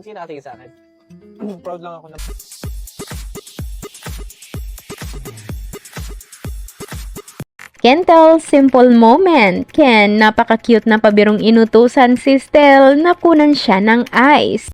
Kasi nakatingin sa akin. Proud lang ako na... Kentel, simple moment. Ken, napaka-cute na pabirong inutusan si Stel na kunan siya ng ice.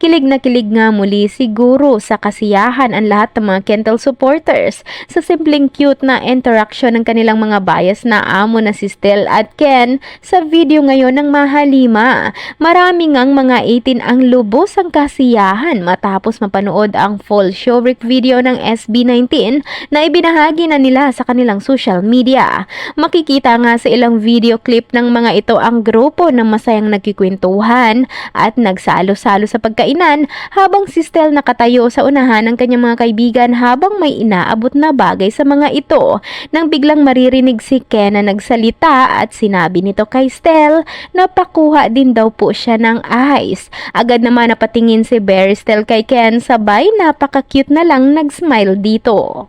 Kilig na kilig nga muli siguro sa kasiyahan ang lahat ng mga Kentel supporters sa simpleng cute na interaction ng kanilang mga bias na amo na si Stel at Ken sa video ngayon ng Mahalima. Marami ngang mga 18 ang lubos ang kasiyahan matapos mapanood ang full showreel video ng SB19 na ibinahagi na nila sa kanilang social media. Makikita nga sa ilang video clip ng mga ito ang grupo na masayang nagkikwentuhan at nagsalo-salo sa pagkainan habang si Stel nakatayo sa unahan ng kanyang mga kaibigan habang may inaabot na bagay sa mga ito. Nang biglang maririnig si Ken na nagsalita at sinabi nito kay Stel na pakuha din daw po siya ng ice. Agad naman napatingin si Barry Stel kay Ken sabay napaka-cute na lang nag-smile dito.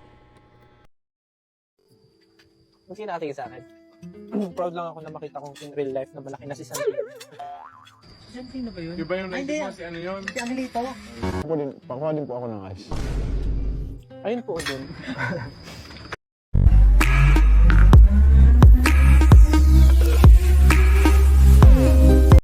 Kasi nakatingin sa akin. Proud lang ako na makita kong in real life na malaki na si Sandy. Sino ba yun? Di ba yung Ay, naisip hindi. mo si ano yun? Si Angelito. Pakuha din po ako ng ice. Ayun po dun.